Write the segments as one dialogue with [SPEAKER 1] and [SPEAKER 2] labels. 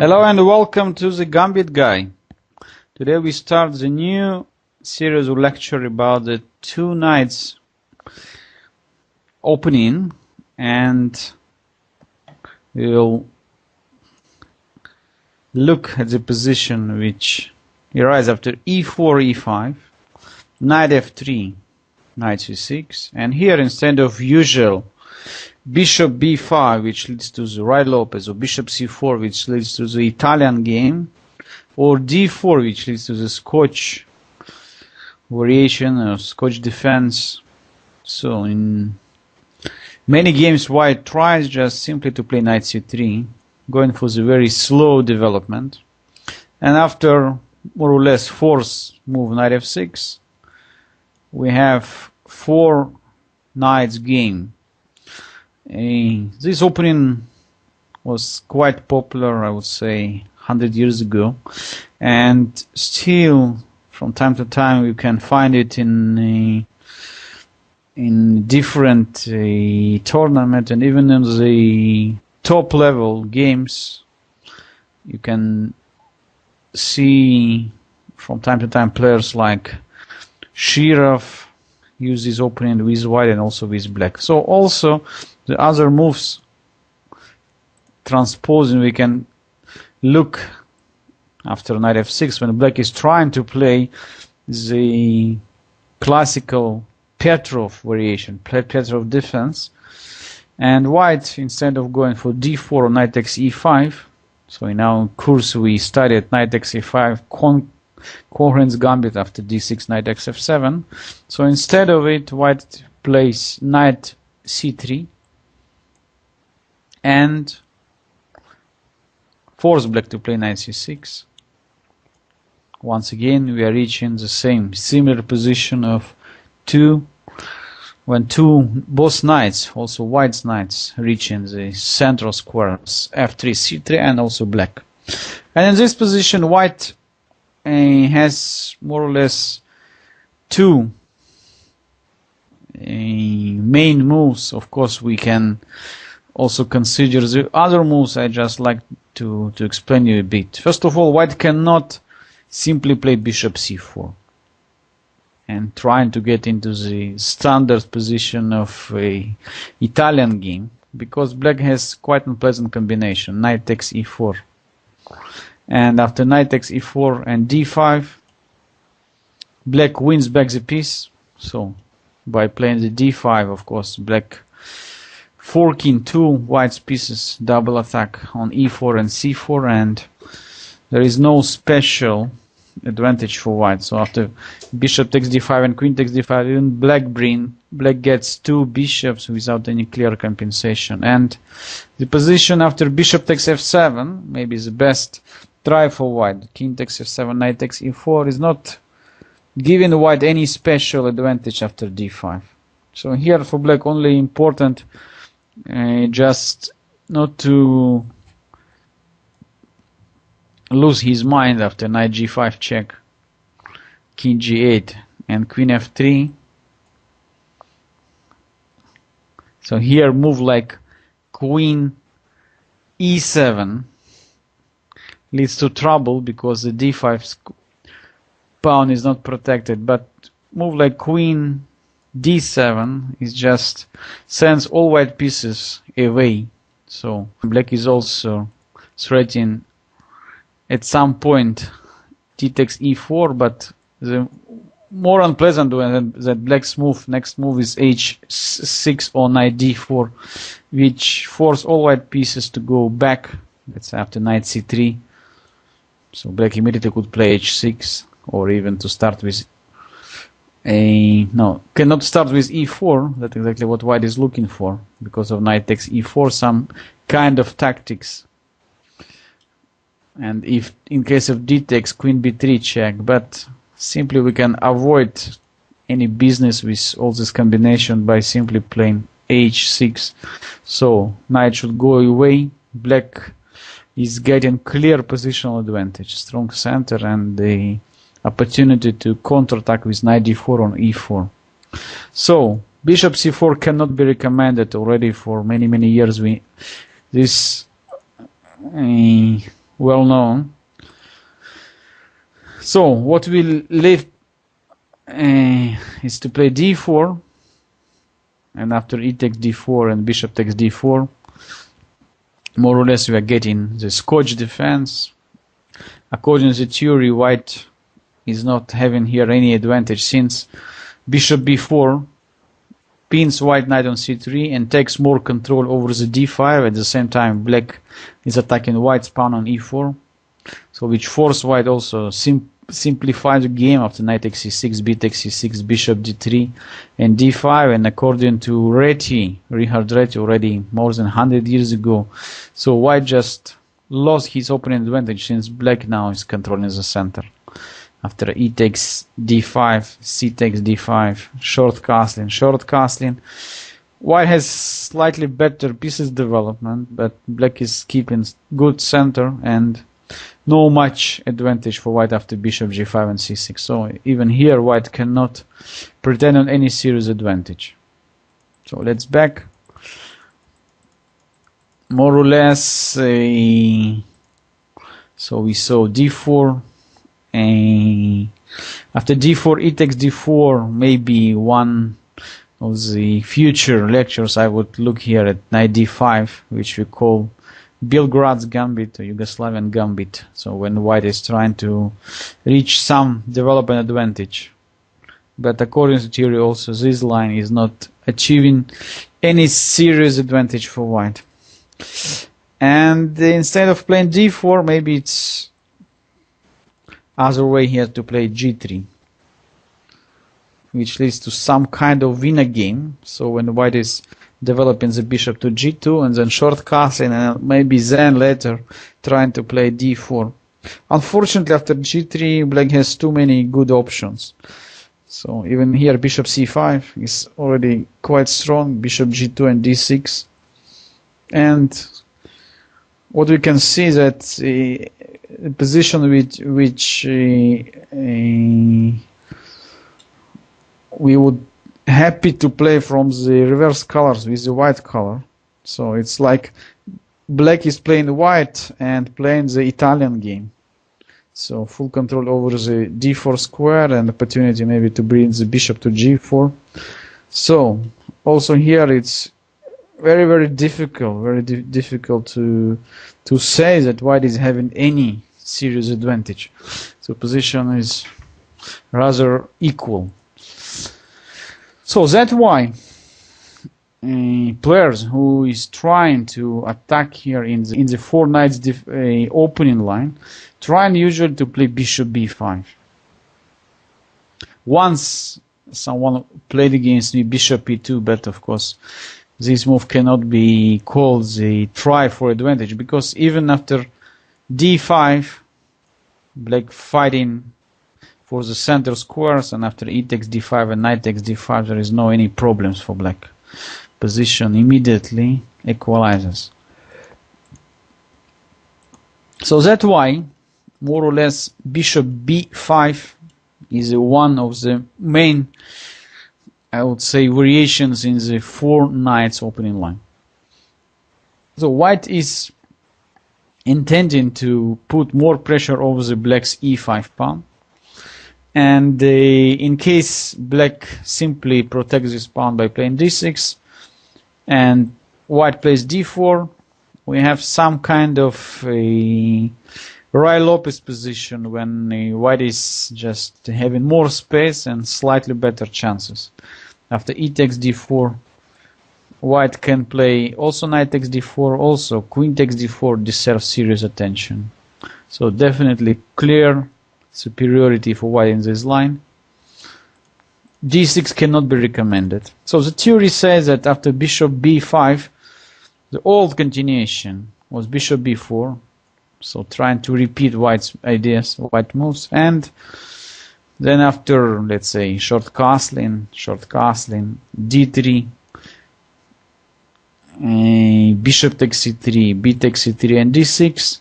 [SPEAKER 1] Hello and welcome to the Gambit Guy. Today we start the new series of lecture about the two knights opening, and we'll look at the position which arises after e4, e5, knight f3, knight c6, and here instead of usual bishop b5, which leads to the Ruy Lopez, or bishop c4, which leads to the Italian game, or d4, which leads to the Scotch variation or Scotch defense. So in many games white tries just simply to play knight c3, going for the very slow development, and after more or less force move knight f6, we have four knights game. This opening was quite popular, I would say, 100 years ago, and still from time to time you can find it in different tournaments, and even in the top level games you can see from time to time players like Shirov use this opening with white and also with black. So also the other moves transposing, we can look after knight f6 when black is trying to play the classical Petrov variation, Petrov defense, and white, instead of going for d4 or knight takes e5, so in our course we studied knight takes e5 coherence gambit after d6 knight takes f7, so instead of it white plays knight c3 and force black to play knight c6. Once again we are reaching the same similar position of both knights, also white's knights, reaching the central squares f3, c3, and also black. And in this position white has more or less two main moves. Of course we can also consider the other moves. I just like to explain you a bit. First of all, white cannot simply play bishop c4 and trying to get into the standard position of a Italian game, because black has quite unpleasant combination, knight takes e4, and after knight takes e4 and d5 black wins back the piece. So by playing the d5, of course, black forking two white's pieces, double attack on e4 and c4, and there is no special advantage for white. So after bishop takes d5 and queen takes d5, even black gets two bishops without any clear compensation. And the position after bishop takes f7 maybe is the best try for white. King takes f7, knight takes e4 is not giving white any special advantage after d5. So here for black only important just not to lose his mind after knight g5 check, king g8 and queen f3. So here move like queen e7 leads to trouble because the d5 pawn is not protected, but move like queen d7 is just sends all white pieces away. So black is also threatening at some point d takes e4, but the more unpleasant one that black's next move is h6 or knight d4, which force all white pieces to go back. That's after knight c3. So black immediately could play h6, or even to start with cannot start with e4. That's exactly what white is looking for, because of knight takes e4, some kind of tactics. And if in case of d takes, queen b3 check, but simply we can avoid any business with all this combination by simply playing h6. So knight should go away. Black is getting clear positional advantage, strong center, and the opportunity to counterattack with knight d4 on e4. So bishop c4 cannot be recommended already for many years. This well known. So what we leave is to play d4, and after e takes d4 and bishop takes d4, more or less we are getting the Scotch defense. According to the theory, white is not having here any advantage, since bishop b4 pins white knight on c3 and takes more control over the d5. At the same time, black is attacking white's pawn on e4, so which force white also simplify the game after knight takes c6, b takes c6, bishop d3 and d5. And according to Richard Reti, already more than 100 years ago, so white just lost his opening advantage, since black now is controlling the center. After e takes d5, c takes d5, short castling. White has slightly better pieces development, but black is keeping good center and no much advantage for white after bishop g5 and c6. So even here white cannot pretend on any serious advantage. So let's back. More or less, so we saw d4. After d4, e takes d4, maybe one of the future lectures I would look here at knight d5, which we call Belgrad's gambit or Yugoslavian gambit. So when white is trying to reach some development advantage. But according to theory also, this line is not achieving any serious advantage for white. And instead of playing d4, maybe it's other way here to play g3, which leads to some kind of winner game. So when white is developing the bishop to g2 and then short castling, and maybe then later trying to play d4. Unfortunately, after g3, black has too many good options. So even here bishop c5 is already quite strong, bishop g2 and d6. And what we can see is that the position which we would happy to play from the reverse colors with the white color. So it's like black is playing white and playing the Italian game. So full control over the d4 square and opportunity maybe to bring the bishop to g4. So also here it's very difficult to say that white is having any serious advantage. So position is rather equal. So that's why players who is trying to attack here in the four knights opening line trying usually to play bishop b5. Once someone played against me bishop e2, but of course this move cannot be called the try for advantage, because even after d5, black fighting for the center squares, and after e takes d5 and knight takes d5, there is no any problems for black. Position immediately equalizes. So that's why, more or less, bishop b5 is one of the main, I would say, variations in the four knights opening line. So white is intending to put more pressure over the black's e5 pawn, and in case black simply protects this pawn by playing d6 and white plays d4, we have some kind of a Ruy Lopez position when white is just having more space and slightly better chances. After e takes d4, white can play also knight takes d4, also queen takes d4 deserves serious attention. So definitely clear superiority for white in this line. d6 cannot be recommended. So the theory says that after bishop b5, the old continuation was bishop b4, so trying to repeat white's ideas, white moves, and then after, let's say, short castling, d3, bishop takes c3, b takes c3, and d6,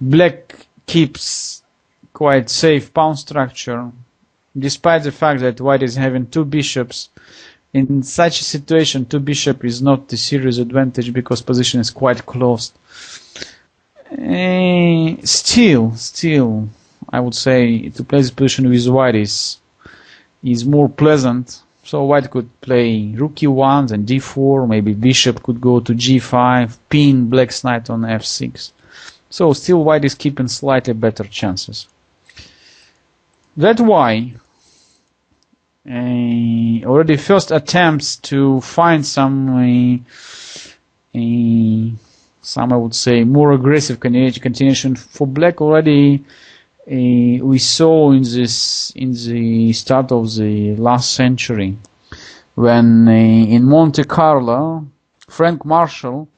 [SPEAKER 1] black keeps quite safe pawn structure, despite the fact that white is having two bishops. In such a situation, two bishop is not a serious advantage because position is quite closed. Still, I would say to play this position with white is more pleasant. So white could play rook e1 and d4, maybe bishop could go to g5, pin black's knight on f6. So still white is keeping slightly better chances. That's why already first attempts to find some I would say more aggressive continuation for black already we saw in the start of the last century, when in Monte Carlo Frank Marshall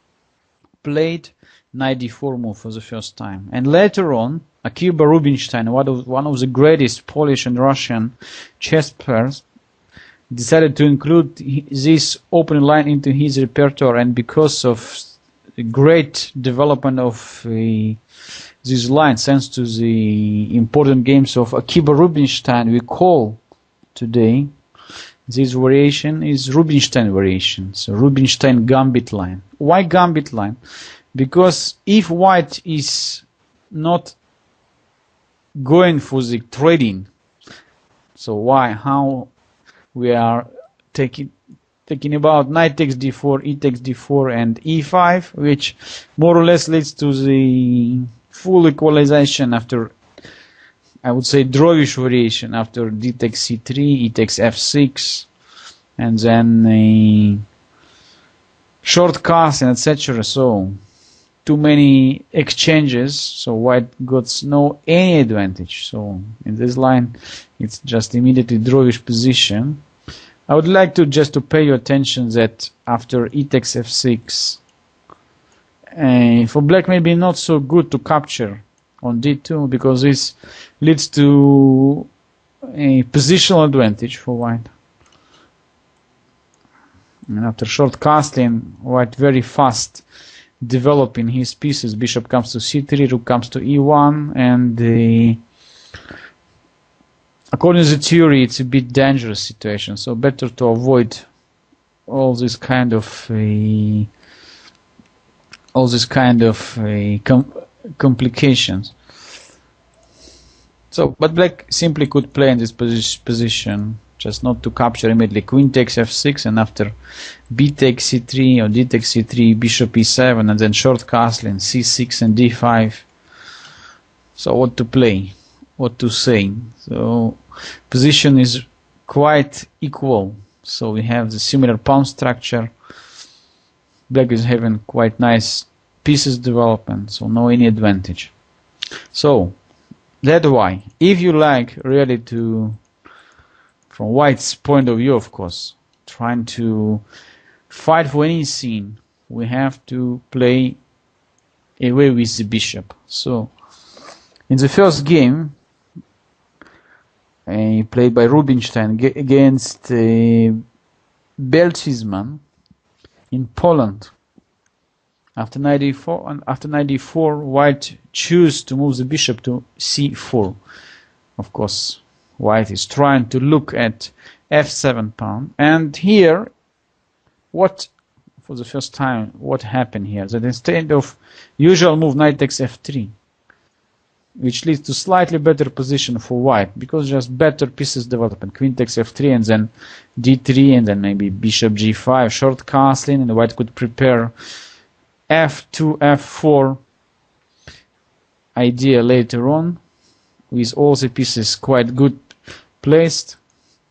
[SPEAKER 1] played knight d4 move for the first time, and later on Akiba Rubinstein, one of the greatest Polish and Russian chess players, decided to include this opening line into his repertoire, and because of the great development of this line, thanks to the important games of Akiba Rubinstein, we call today this variation is Rubinstein variation, so Rubinstein gambit line. Why gambit line? Because if white is not going for the trading, so how we are taking about knight takes d4, e takes d4 and e5, which more or less leads to the full equalization after, I would say, drawish variation after d takes c3, e takes f6, and then a short cast and etc. So too many exchanges, so white got any advantage. So in this line it's just immediately drawish position. I would like to pay your attention that after e takes f6, for black maybe not so good to capture on d2, because this leads to a positional advantage for white. And after short castling, white very fast developing his pieces. Bishop comes to c3, rook comes to e1, and according to the theory, it's a bit dangerous situation. So better to avoid all this kind of complications. So, but black simply could play in this position, just not to capture immediately. Queen takes f6, and after b takes c3 or d takes c3, bishop e7, and then short castling, c6 and d5. So what to play? What to say? So position is quite equal. So we have the similar pawn structure. Black is having quite nice pieces development, so no any advantage. So that's why, if you like really to, from white's point of view, of course, trying to fight for any scene, we have to play away with the bishop. So in the first game, played by Rubinstein against Belchizman in Poland, after knight e4, white choose to move the bishop to c4. Of course, white is trying to look at f7 pawn, and here, for the first time, what happened here? That instead of usual move knight takes f3, which leads to slightly better position for white, because just better pieces development. Queen takes f3, and then d3, and then maybe bishop g5, short castling, and white could prepare f2, f4 idea later on, with all the pieces quite good placed.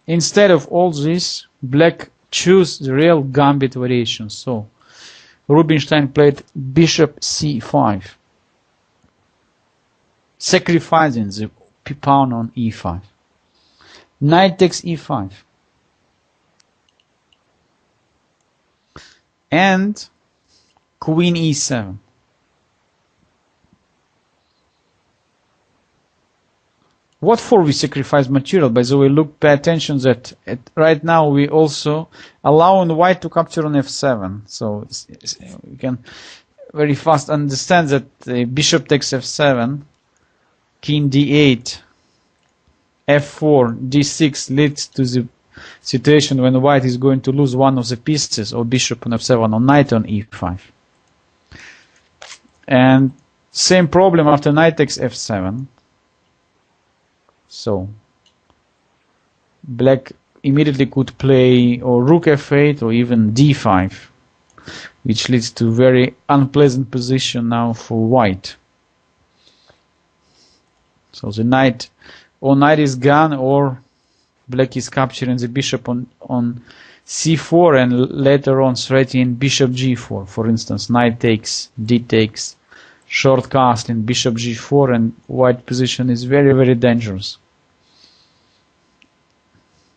[SPEAKER 1] Instead of all this, black choose the real gambit variation. So Rubinstein played bishop c5, sacrificing the pawn on e5. Knight takes e5, and queen e7. What for we sacrifice material? By the way, pay attention that right now we also allow white to capture on f7. So we can very fast understand that bishop takes f7, king d8, f4, d6 leads to the situation when white is going to lose one of the pieces, or bishop on f7 or knight on e5. And Same problem after knight takes f7. So black immediately could play or rook f8 or even d5, which leads to very unpleasant position now for white. So the knight is gone, or black is capturing the bishop on c4 and later on threatening bishop g4. For instance, knight takes, d takes, short castling, bishop g4, and white position is very, very dangerous.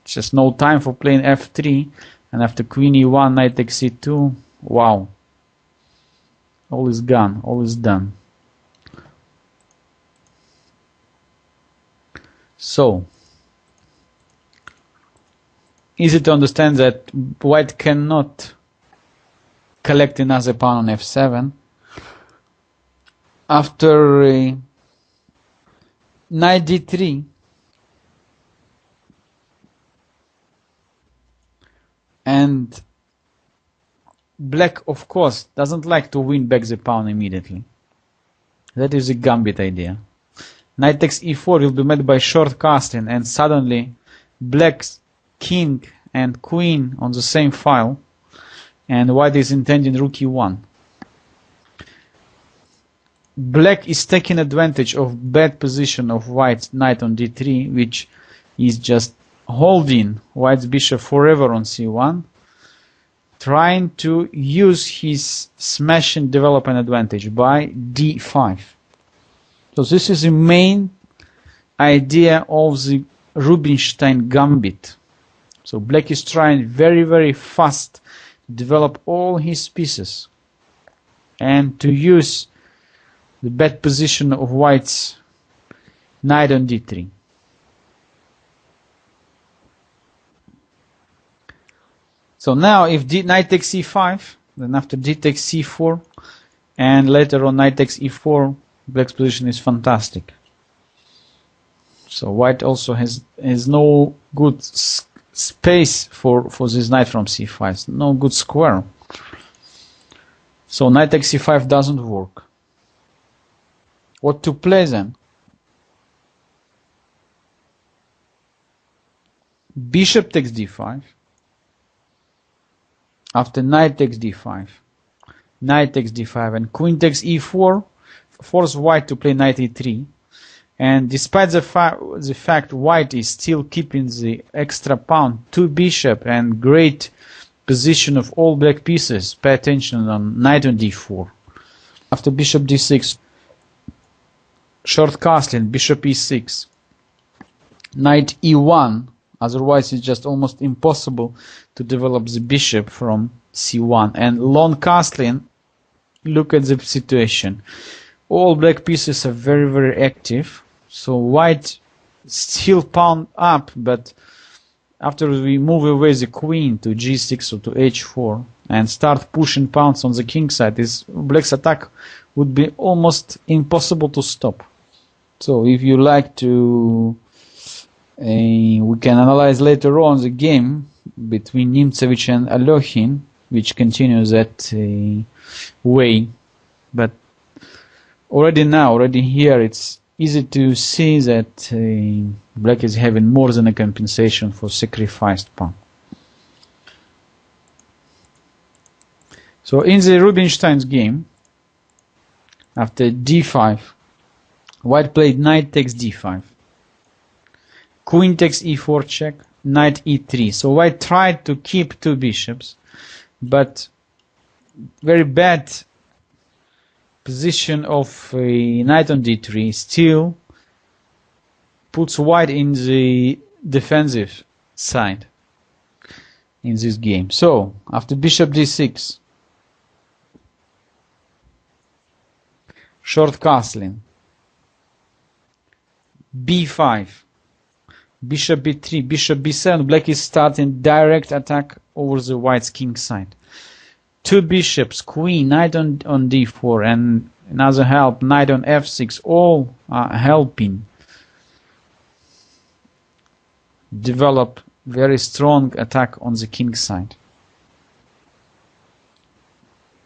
[SPEAKER 1] Just no time for playing f3, and after queen e1, knight takes c2, wow. All is gone, all is done. So, easy to understand that white cannot collect another pawn on f7. After knight d3, and black, of course, doesn't like to win back the pawn immediately. That is the gambit idea. Knight takes e4 will be met by short castling, and suddenly black's king and queen on the same file, and white is intending rook e1. Black is taking advantage of bad position of white's knight on d3, which is just holding white's bishop forever on c1, trying to use his smashing development advantage by d5. So this is the main idea of the Rubinstein gambit. So black is trying very, very fast to develop all his pieces and to use the bad position of white's knight on d3. So now if knight takes c5, then after d takes c4, and later on knight takes e4, black's position is fantastic. So white also has no good space for this knight from c5, no good square. So knight takes c5 doesn't work. What to play then? Bishop takes d5. After knight takes d5, knight takes d5, and queen takes e4, force white to play knight e3. And despite the fact white is still keeping the extra pawn, 2 bishop, and great position of all black pieces, pay attention on knight on d4. After bishop d6, short castling, bishop e6, knight e1. Otherwise, it's just almost impossible to develop the bishop from c1. And long castling, look at the situation. All black pieces are very, very active. So white still pawn up, but after we move away the queen to g6 or to h4 and start pushing pawns on the king side, black's attack would be almost impossible to stop. So if you like to... we can analyze later on the game between Nimtsevich and Alokhin, which continues that way. But already here, it's easy to see that black is having more than a compensation for sacrificed pawn. So in the Rubinstein's game, after d5, white played knight takes d5. Queen takes e4 check, knight e3. So white tried to keep 2 bishops, but very bad position of a knight on d3 still puts white in the defensive side in this game. So after bishop d6, short castling, b5, bishop b3, bishop b7, black is starting direct attack over the white's king side. 2 bishops, queen, knight on d4, and another help, knight on f6, all are helping develop very strong attack on the king side.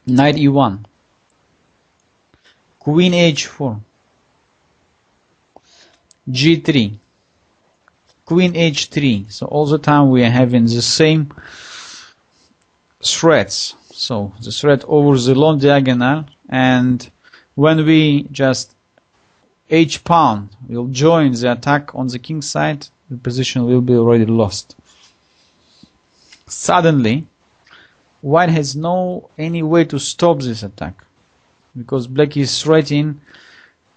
[SPEAKER 1] Knight e1. queen h4, g3, queen h3. So all the time we are having the same threads. So the thread over the long diagonal, and when we just h pawn will join the attack on the king side, the position will be already lost. Suddenly, white has no any way to stop this attack, because black is threatening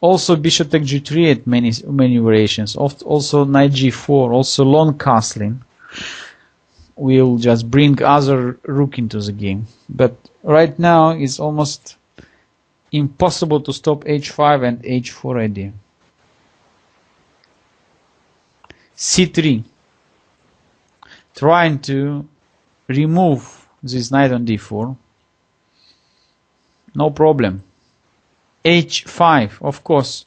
[SPEAKER 1] also bishop takes g3 at many variations, also knight g4, also long castling will just bring other rook into the game. But right now it's almost impossible to stop h5 and h4 idea. c3, trying to remove this knight on d4, no problem. h5, of course,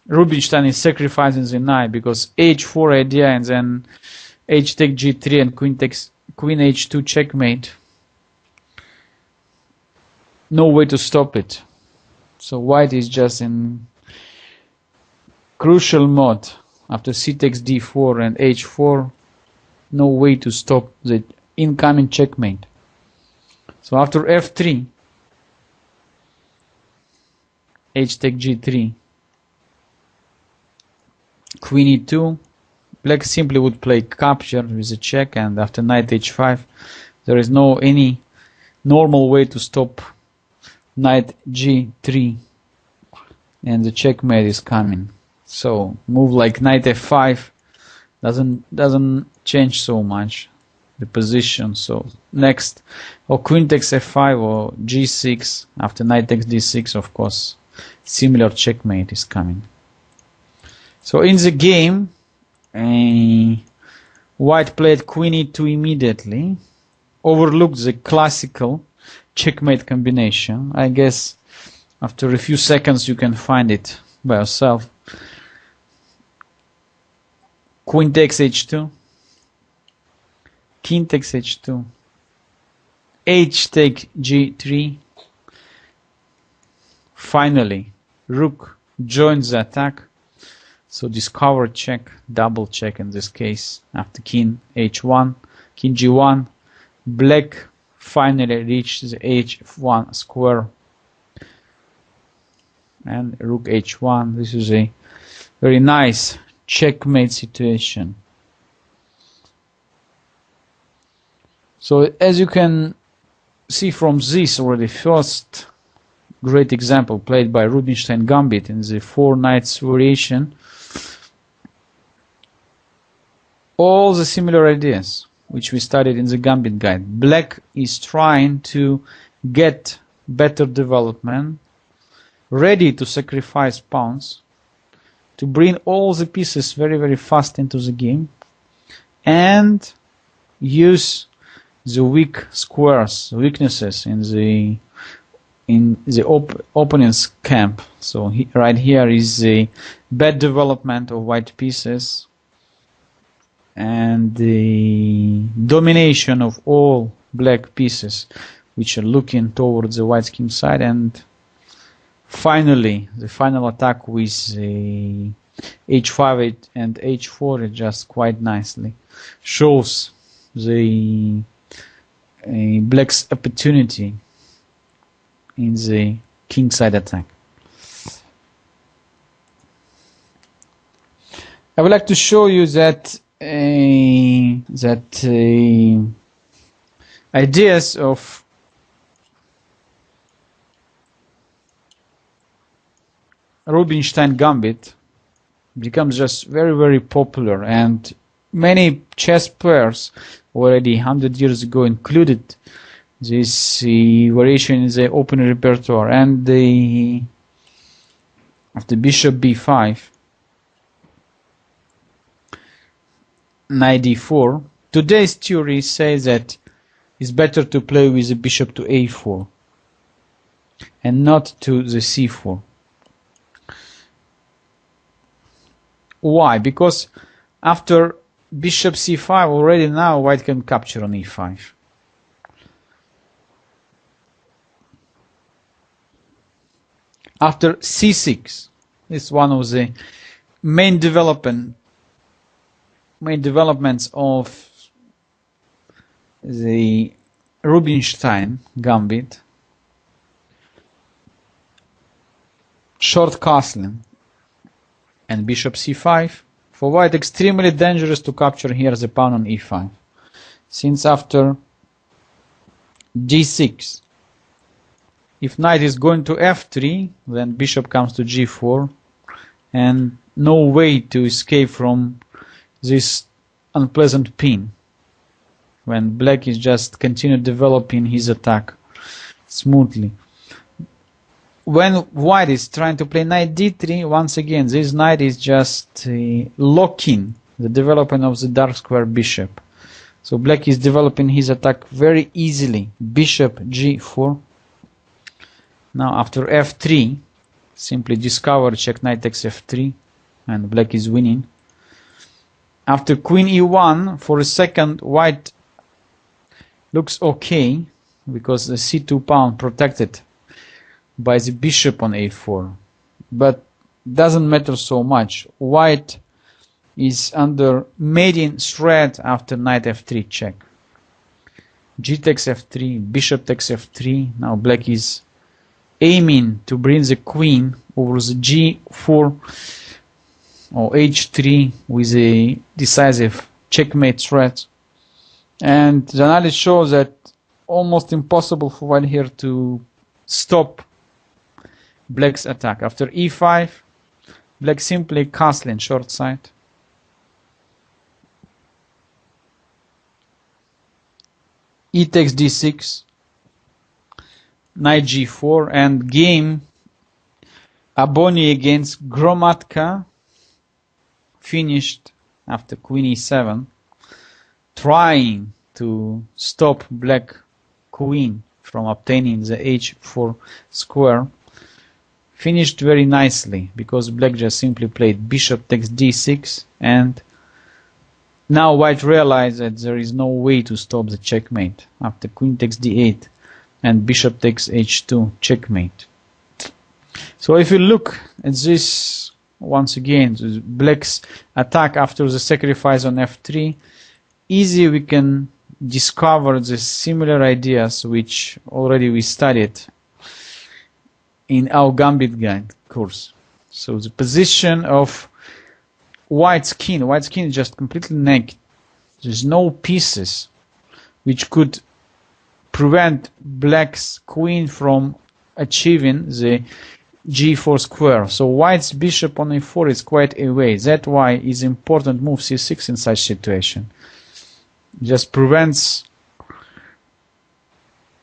[SPEAKER 1] Rubinstein is sacrificing the knight, because h4 idea and then h take g3 and queen h2 checkmate, no way to stop it. So white is just in crucial mode after c takes d4 and h4, no way to stop the incoming checkmate. So after f3, h take g3, queen e2, black simply would play capture with a check, and after knight h5 there is no any normal way to stop knight g3, and the checkmate is coming. So move like knight f5 doesn't change so much the position. So next, or queen takes f5 or g6, after knight takes d6, of course similar checkmate is coming. So in the game, white played queen e2 immediately, overlooked the classical checkmate combination. I guess after a few seconds you can find it by yourself. Queen takes h2, king takes h2, h take g3. Finally, rook joins the attack. So discover check, double check in this case. After king h1, king g1, black finally reaches the h1 square, and rook h1. This is a very nice checkmate situation. So as you can see from this already, first great example played by Rubinstein gambit in the 4 knights variation, all the similar ideas which we studied in the gambit guide. Black is trying to get better development, ready to sacrifice pawns, to bring all the pieces very fast into the game, and use the weak squares, weaknesses in the opponent's camp. So right here is the bad development of white pieces and the domination of all black pieces which are looking towards the white king side, and finally the final attack with the h5 and h4, it just quite nicely shows the black's opportunity in the king side attack. I would like to show you that ideas of Rubinstein gambit becomes just very popular, and many chess players already 100 years ago included this variation in the open repertoire. And after bishop b5, knight d4, today's theory says that it's better to play with the bishop to a4 and not to the c4. Why? Because after bishop c5 already now white can capture on e5. After c6, this is one of the main developments of the Rubinstein gambit. Short castling and bishop c5. For white, extremely dangerous to capture here the pawn on e5, since after g6, if knight is going to f3, then bishop comes to g4, and no way to escape from this unpleasant pin when black is just continue developing his attack smoothly. When white is trying to play knight d3, once again this knight is just locking the development of the dark square bishop. So black is developing his attack very easily. Bishop g4. Now after f3, simply discover check knight takes f3, and black is winning. After queen e1, for a second white looks okay, because the c2 pawn protected by the bishop on a4, but doesn't matter so much. White is under mating threat after knight f3 check. G takes f3, bishop takes f3. Now black is aiming to bring the queen over the g4 or h3 with a decisive checkmate threat, and the analysis shows that almost impossible for white here to stop black's attack. After e5, black simply castling short side. E takes d6, knight g4, and game Aboni against Gromadka finished after queen e7, trying to stop black queen from obtaining the h4 square. Finished very nicely, because black just simply played bishop takes d6, and now white realized that there is no way to stop the checkmate after queen takes d8 and bishop takes h2 checkmate. So if you look at this once again, black's attack after the sacrifice on f3, easy we can discover the similar ideas which already we studied in our gambit guide course. So the position of white's king is just completely naked. There's no pieces which could prevent black's queen from achieving the g4 square. So white's bishop on a4 is quite away. That's why it's important move c6 in such situation. Just prevents,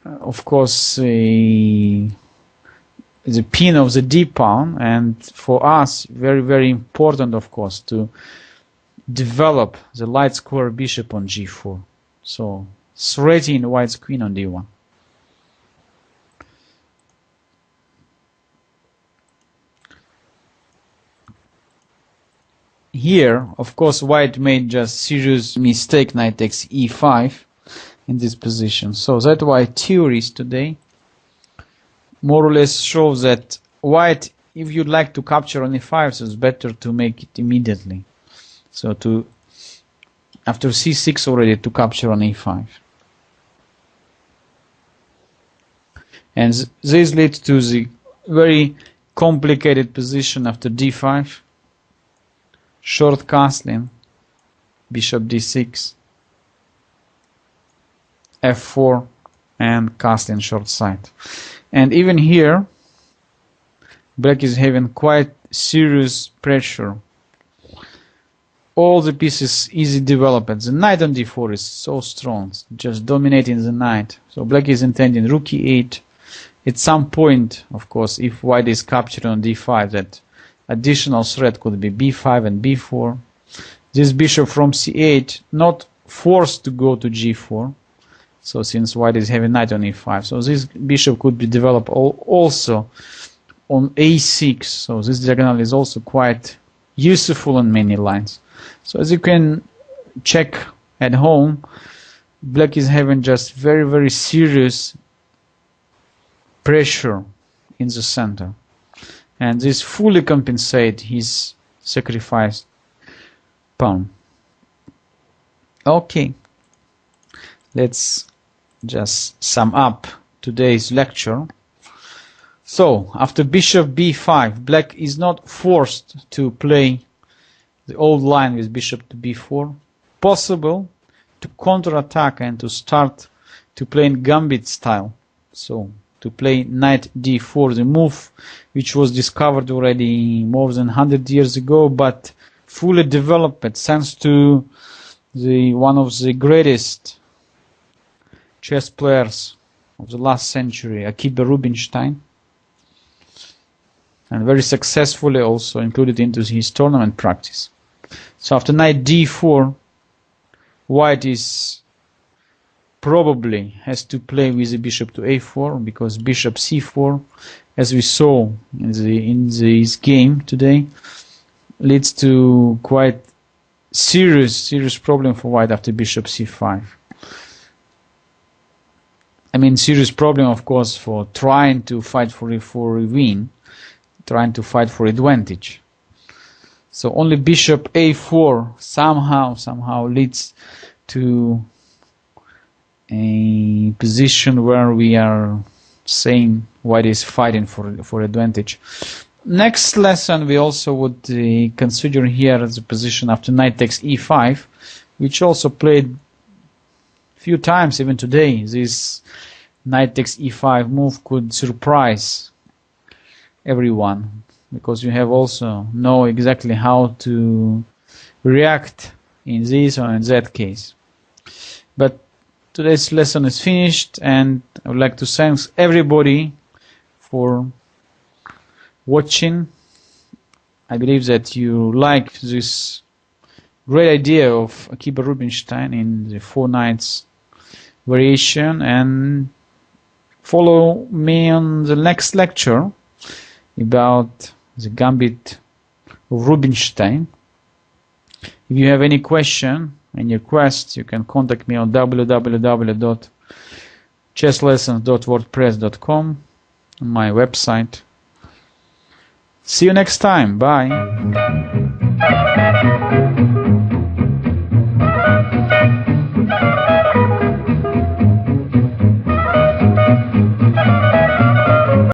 [SPEAKER 1] of course, the pin of the d pawn, and for us very, very important, of course, to develop the light square bishop on g4. So threatening white's queen on d1. Here, of course, white made just serious mistake, knight takes e5 in this position. So that's why theories today more or less shows that white, if you'd like to capture on e5, so it's better to make it immediately. So to after c6 already to capture on e5. And this leads to the very complicated position after d5. Short castling, bishop d6, f4, and castling short side. And even here, black is having quite serious pressure. All the pieces easy development. The knight on d4 is so strong, just dominating the knight. So black is intending rook e8. At some point, of course, if white is captured on d5, that additional threat could be b5 and b4. This bishop from c8 not forced to go to g4. So since white is having knight on e5, so this bishop could be developed also on a6. So this diagonal is also quite useful on many lines. So as you can check at home, black is having just very, very serious pressure in the center. and this fully compensate his sacrificed pawn. Okay, let's just sum up today's lecture. So, after bishop b5, black is not forced to play the old line with bishop to b4. Possible to counterattack and to start to play in gambit style. So, to play knight d4, the move which was discovered already more than 100 years ago, but fully developed thanks to one of the greatest chess players of the last century, Rubinstein, and very successfully also included into his tournament practice. So after knight d4, white is probably has to play with the bishop to a4, because bishop c4, as we saw in this game today, leads to quite serious problem for white after bishop c5. I mean, serious problem, of course, for trying to fight for a win, trying to fight for advantage. So only bishop a4 somehow leads to a position where we are saying white is fighting for advantage. Next lesson we also would consider here as a position after knight takes e5, which also played few times even today. This knight takes e5 move could surprise everyone, because you have also know exactly how to react in this or in that case. But today's lesson is finished, and I would like to thank everybody for watching. I believe that you like this great idea of Akiba Rubinstein in the 4 knights variation, and follow me on the next lecture about the gambit of Rubinstein. If you have any question, any request, you can contact me on www.chesslessons.wordpress.com, on my website. See you next time. Bye.